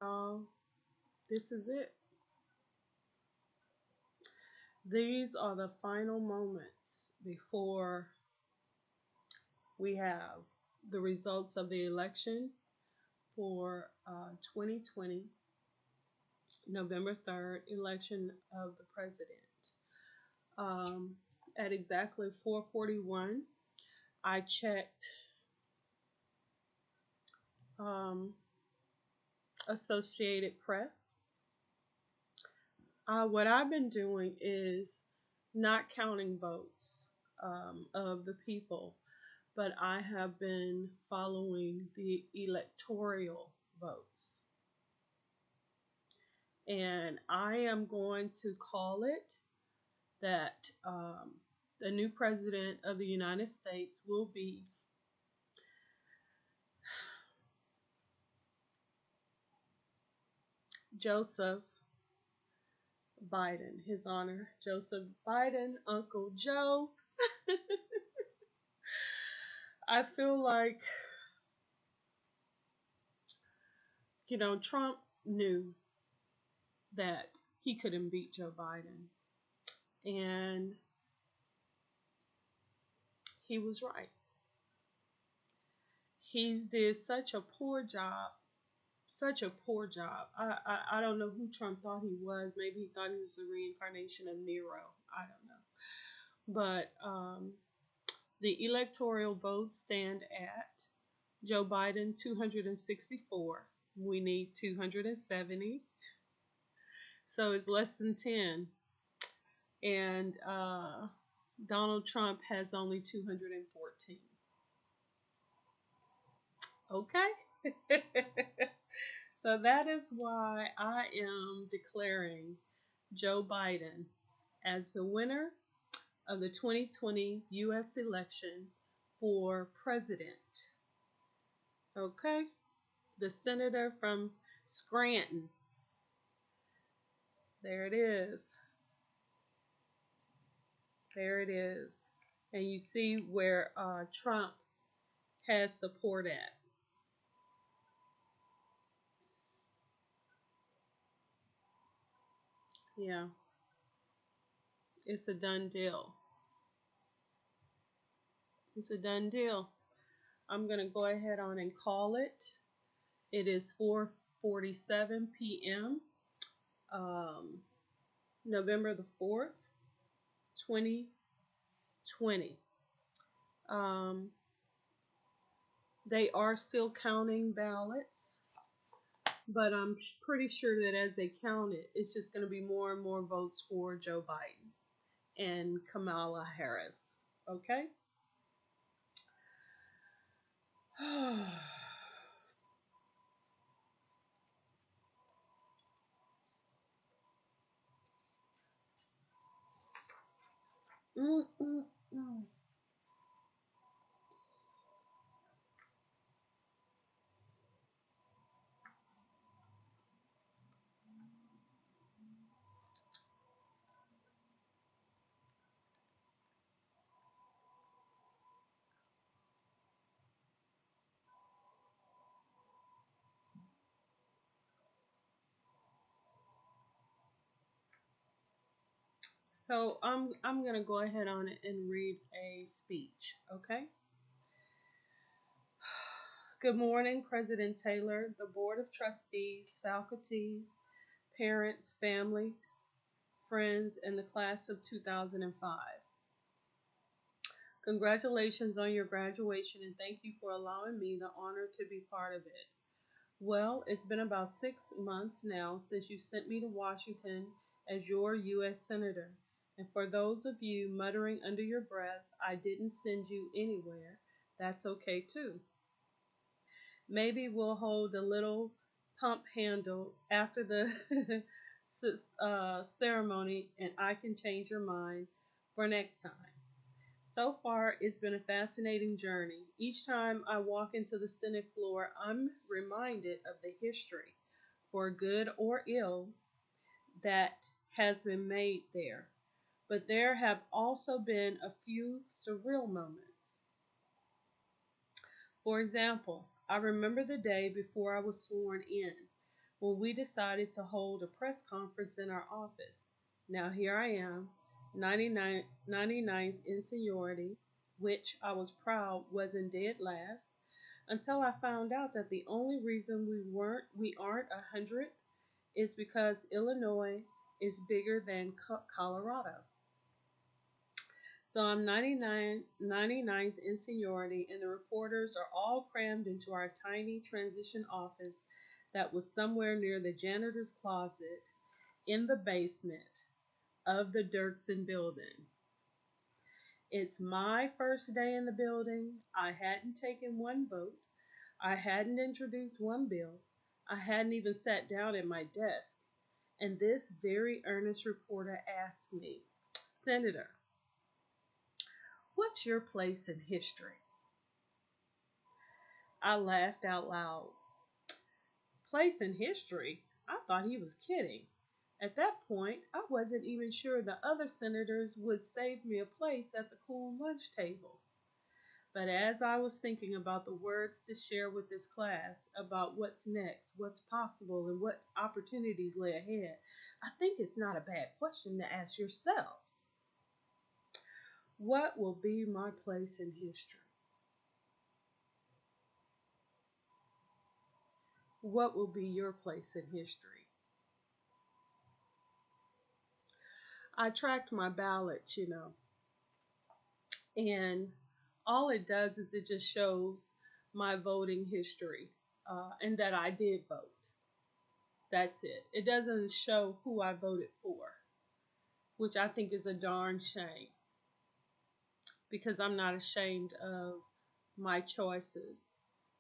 Uh, this is it. These are the final moments before we have the results of the election for 2020, November 3rd, election of the president. Um, at exactly 4:41, I checked um, Associated Press. What I've been doing is not counting votes of the people, but I have been following the electoral votes. And I am going to call it that the new president of the United States will be Joseph Biden, His Honor Joseph Biden, Uncle Joe. I feel like, Trump knew that he couldn't beat Joe Biden. And he was right. He's did such a poor job, such a poor job. I don't know who Trump thought he was. Maybe he thought he was a reincarnation of Nero. I don't know. But the electoral votes stand at Joe Biden 264. We need 270. So it's less than 10. And Donald Trump has only 214. Okay. So that is why I am declaring Joe Biden as the winner of the 2020 U.S. election for president. Okay? The senator from Scranton. There it is. There it is. And you see where Trump has support at. Yeah, it's a done deal. It's a done deal. I'm going to go ahead on and call it. It is 4:47 p.m. Um, November the 4th, 2020. Um, they are still counting ballots, but I'm pretty sure that as they count it, it's just going to be more and more votes for Joe Biden and Kamala Harris. Okay? Mm, mm, mm. So I'm gonna go ahead on it and read a speech. Okay. Good morning, President Taylor, the Board of Trustees, faculty, parents, families, friends, and the class of 2005. Congratulations on your graduation and thank you for allowing me the honor to be part of it. Well, it's been about 6 months now since you sent me to Washington as your U.S. Senator. And for those of you muttering under your breath, I didn't send you anywhere, that's okay too. Maybe we'll hold a little pump handle after the ceremony and I can change your mind for next time. So far, it's been a fascinating journey. Each time I walk into the Senate floor, I'm reminded of the history, for good or ill, that has been made there. But there have also been a few surreal moments. For example, I remember the day before I was sworn in. when we decided to hold a press conference in our office. Now, here I am, 99th in seniority, which I was proud wasn't dead last, until I found out that the only reason we aren't 100th is because Illinois is bigger than Colorado. So I'm 99th in seniority, and the reporters are all crammed into our tiny transition office that was somewhere near the janitor's closet in the basement of the Dirksen building. It's my first day in the building. I hadn't taken one vote. I hadn't introduced one bill. I hadn't even sat down at my desk. And this very earnest reporter asked me, Senator, what's your place in history? I laughed out loud. Place in history? I thought he was kidding. At that point, I wasn't even sure the other senators would save me a place at the cool lunch table. But as I was thinking about the words to share with this class about what's next, what's possible, and what opportunities lay ahead, I think it's not a bad question to ask yourselves. What will be my place in history? What will be your place in history? I tracked my ballots, and all it does is it just shows my voting history and that I did vote. That's it. It doesn't show who I voted for, which I think is a darn shame because I'm not ashamed of my choices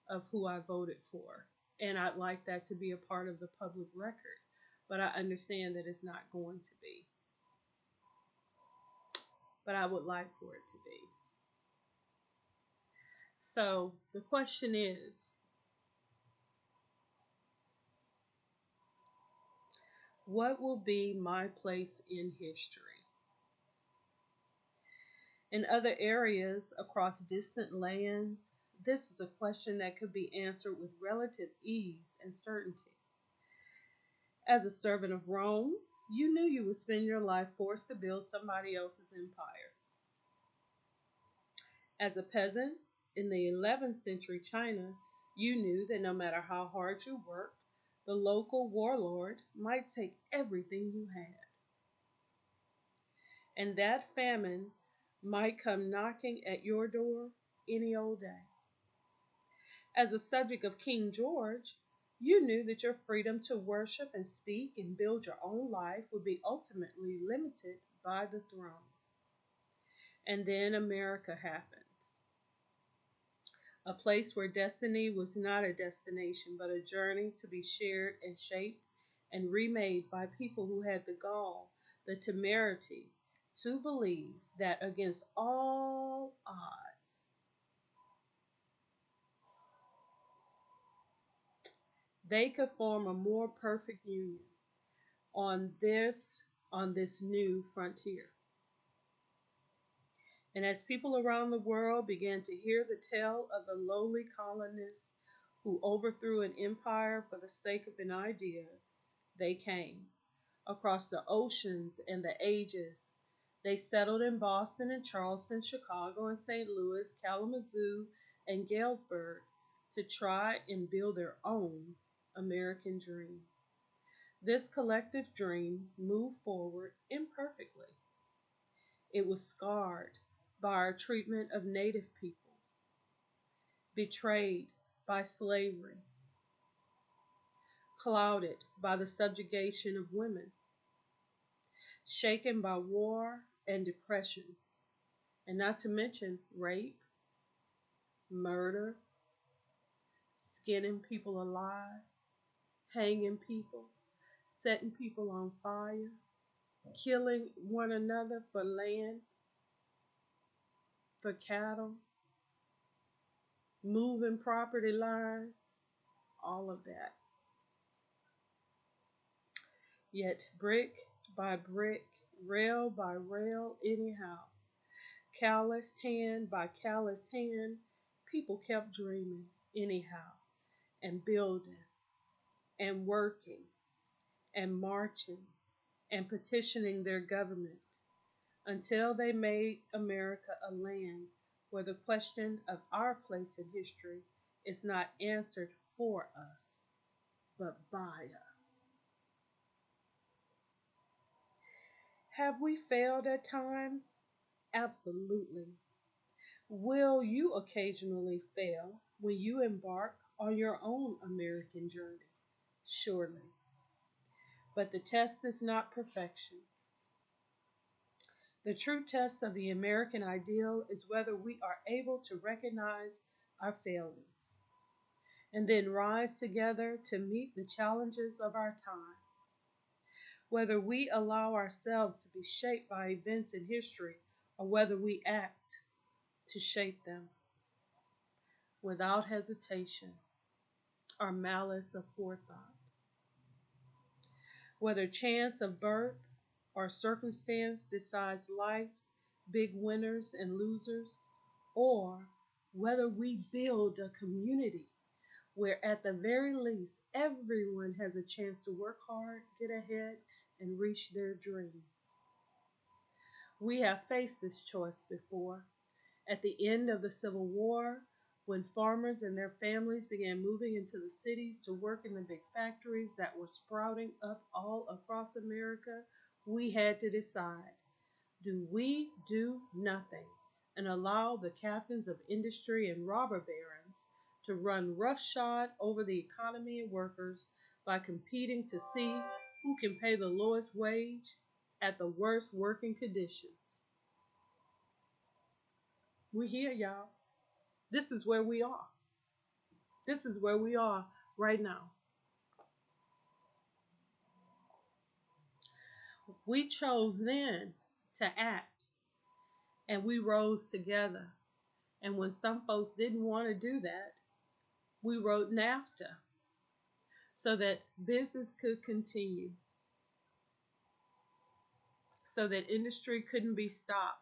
of who I voted for. And I'd like that to be a part of the public record, but I understand that it's not going to be. But I would like for it to be. So the question is, what will be my place in history? In other areas across distant lands, this is a question that could be answered with relative ease and certainty. As a servant of Rome, you knew you would spend your life forced to build somebody else's empire. As a peasant in the 11th century China, you knew that no matter how hard you worked, the local warlord might take everything you had. And that famine might come knocking at your door any old day. As a subject of King George, you knew that your freedom to worship and speak and build your own life would be ultimately limited by the throne. And then America happened. A place where destiny was not a destination, but a journey to be shared and shaped and remade by people who had the gall, the temerity to believe that against all odds, they could form a more perfect union on this new frontier. And as people around the world began to hear the tale of the lowly colonists who overthrew an empire for the sake of an idea, they came across the oceans and the ages. They settled in Boston and Charleston, Chicago and St. Louis, Kalamazoo and Galesburg to try and build their own American dream. This collective dream moved forward imperfectly. It was scarred by our treatment of native peoples, betrayed by slavery, clouded by the subjugation of women, shaken by war and depression, and not to mention rape, murder, skinning people alive, hanging people, setting people on fire, killing one another for land, for cattle, moving property lines, all of that. Yet brick by brick, rail by rail, anyhow, calloused hand by calloused hand, people kept dreaming anyhow and building and working and marching and petitioning their government until they made America a land where the question of our place in history is not answered for us, but by us. Have we failed at times? Absolutely. Will you occasionally fail when you embark on your own American journey? Surely. But the test is not perfection. The true test of the American ideal is whether we are able to recognize our failures and then rise together to meet the challenges of our time. Whether we allow ourselves to be shaped by events in history or whether we act to shape them without hesitation or malice of forethought. Whether chance of birth or circumstance decides life's big winners and losers, or whether we build a community where at the very least everyone has a chance to work hard, get ahead, and reach their dreams. We have faced this choice before. At the end of the Civil War, when farmers and their families began moving into the cities to work in the big factories that were sprouting up all across America, we had to decide, do we do nothing and allow the captains of industry and robber barons to run roughshod over the economy and workers by competing to see who can pay the lowest wage at the worst working conditions? We're here, y'all. This is where we are. This is where we are right now. We chose then to act and we rose together. And when some folks didn't want to do that, we wrote NAFTA so that business could continue, so that industry couldn't be stopped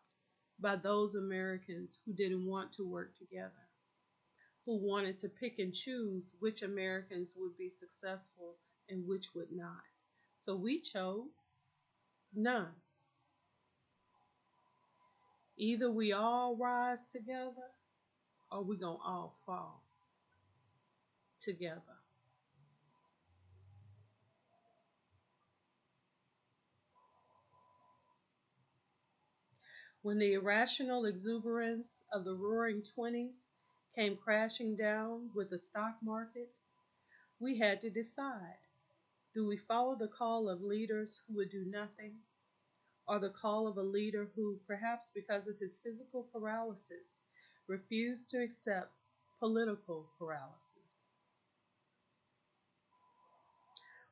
by those Americans who didn't want to work together, who wanted to pick and choose which Americans would be successful and which would not. So we chose none. Either we all rise together or we gonna all fall together. When the irrational exuberance of the roaring 20s came crashing down with the stock market, we had to decide, do we follow the call of leaders who would do nothing, or the call of a leader who, perhaps because of his physical paralysis, refused to accept political paralysis?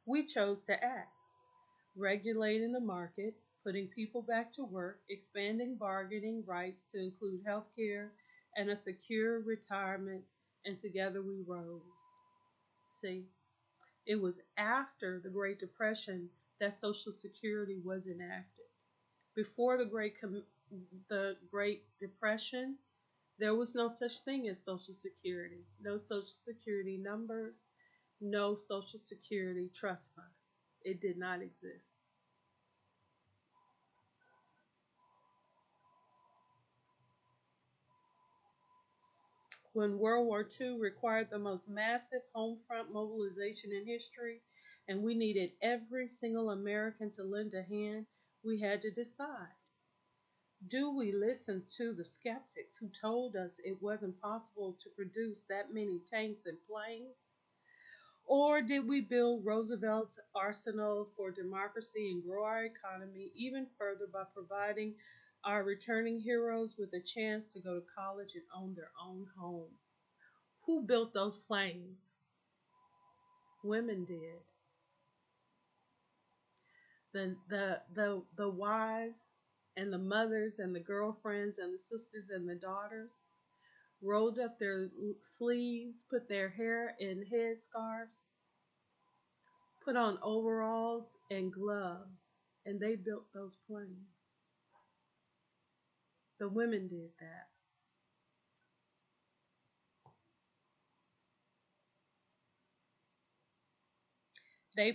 We chose to act, regulating the market, putting people back to work, expanding bargaining rights to include health care and a secure retirement, and together we rose. See, it was after the Great Depression that Social Security was enacted. Before the Great Depression, there was no such thing as Social Security, no Social Security numbers, no Social Security trust fund. It did not exist. When World War II required the most massive home front mobilization in history, and we needed every single American to lend a hand, we had to decide. Do we listen to the skeptics who told us it wasn't possible to produce that many tanks and planes? Or did we build Roosevelt's arsenal for democracy and grow our economy even further by providing our returning heroes with a chance to go to college and own their own home? Who built those planes? Women did. The wives and the mothers and the girlfriends and the sisters and the daughters rolled up their sleeves, put their hair in headscarves, put on overalls and gloves, and they built those planes. The women did that. They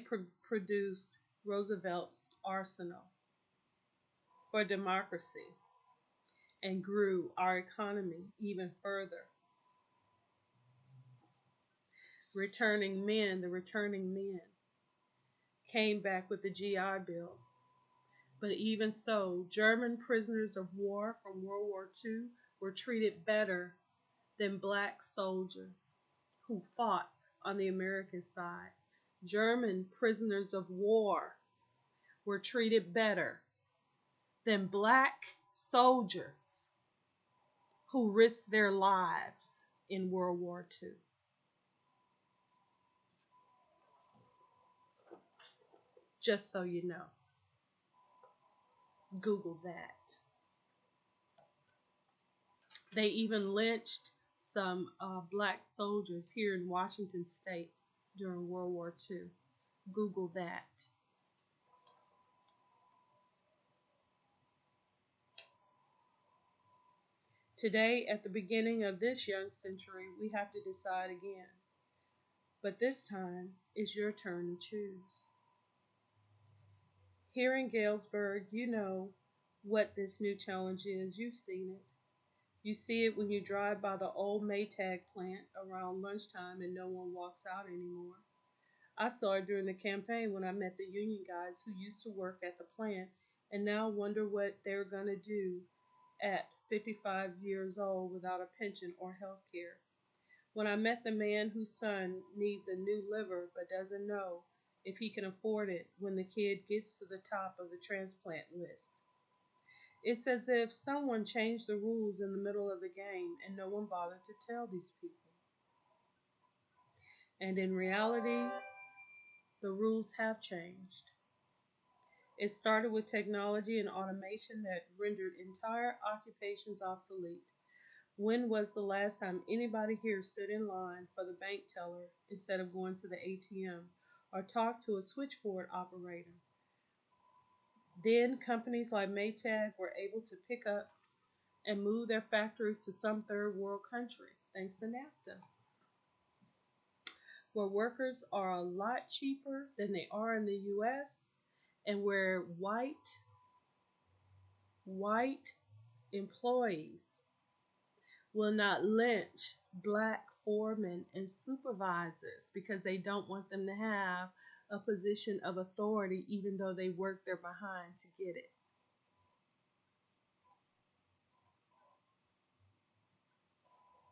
produced Roosevelt's arsenal for democracy and grew our economy even further. The returning men came back with the GI Bill. But even so, German prisoners of war from World War II were treated better than black soldiers who fought on the American side. German prisoners of war were treated better than black soldiers who risked their lives in World War II. Just so you know. Google that. They even lynched some black soldiers here in Washington State during World War II. Google that. Today, at the beginning of this young century, we have to decide again. But this time, it's your turn to choose. Here in Galesburg, you know what this new challenge is. You've seen it. You see it when you drive by the old Maytag plant around lunchtime and no one walks out anymore. I saw it during the campaign when I met the union guys who used to work at the plant and now wonder what they're going to do at 55 years old without a pension or health care. When I met the man whose son needs a new liver but doesn't know if he can afford it when the kid gets to the top of the transplant list. It's as if someone changed the rules in the middle of the game and no one bothered to tell these people. And in reality, the rules have changed. It started with technology and automation that rendered entire occupations obsolete. When was the last time anybody here stood in line for the bank teller instead of going to the ATM or talked to a switchboard operator? Then companies like Maytag were able to pick up and move their factories to some third world country thanks to NAFTA, where workers are a lot cheaper than they are in the US and where white employees will not lynch black foremen and supervisors because they don't want them to have a position of authority even though they work their behind to get it.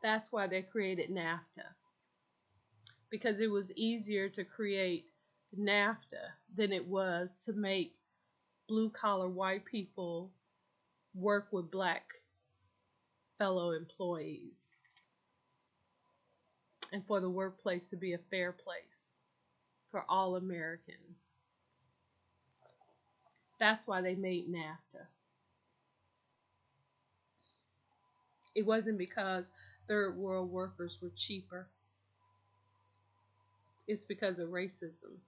That's why they created NAFTA, because it was easier to create NAFTA than it was to make blue collar white people work with black fellow employees and for the workplace to be a fair place for all Americans. That's why they made NAFTA. It wasn't because third world workers were cheaper. It's because of racism.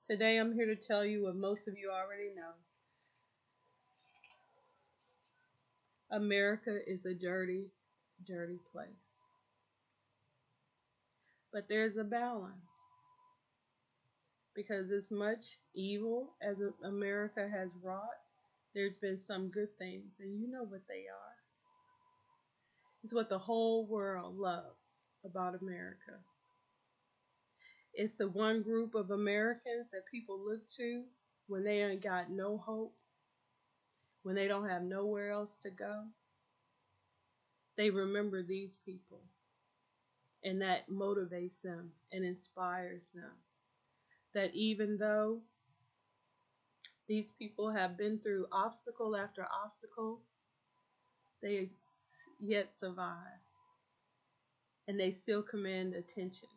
Today I'm here to tell you what most of you already know. America is a dirty, dirty place. But there's a balance. Because as much evil as America has wrought, there's been some good things, and you know what they are. It's what the whole world loves about America. It's the one group of Americans that people look to when they ain't got no hope, when they don't have nowhere else to go. They remember these people, and that motivates them and inspires them. That even though these people have been through obstacle after obstacle, they yet survive. And they still command attention.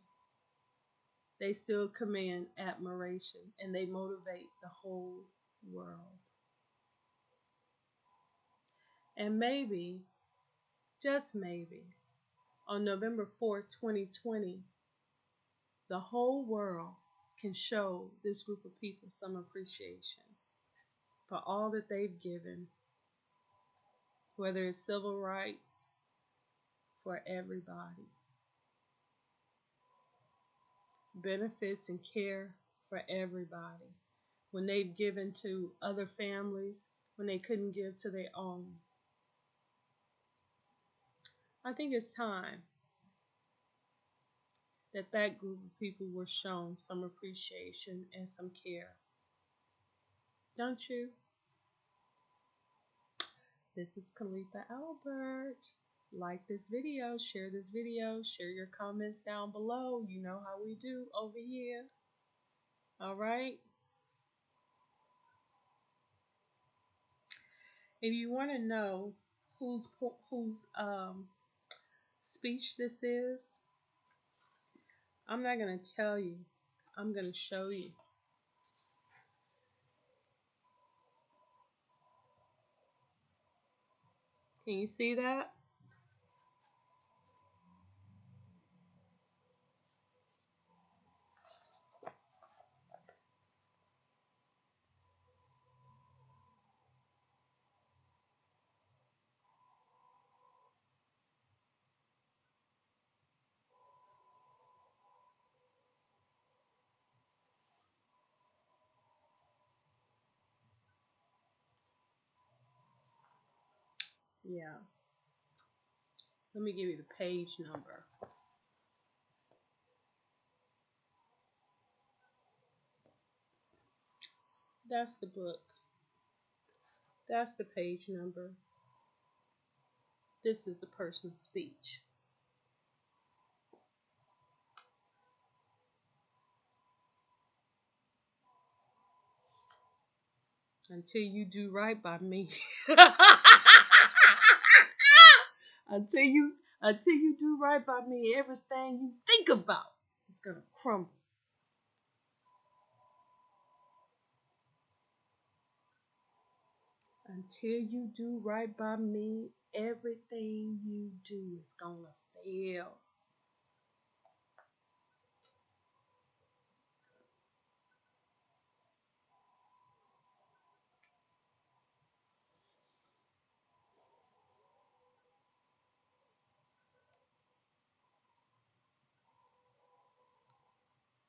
They still command admiration, and they motivate the whole world. And maybe, just maybe, on November 4th, 2020, the whole world can show this group of people some appreciation for all that they've given, whether it's civil rights, for everybody. Benefits and care for everybody. When they've given to other families, when they couldn't give to their own. I think it's time that that group of people were shown some appreciation and some care. Don't you? This is ColethaAlbert. Like this video, share your comments down below. You know how we do over here. All right? If you want to know whose speech this is, I'm not going to tell you. I'm going to show you. Can you see that? Yeah. Let me give you the page number. That's the book. That's the page number. This is a person's speech. Until you do right by me. until you do right by me, everything you think about is gonna crumble. Until you do right by me, everything you do is gonna fail.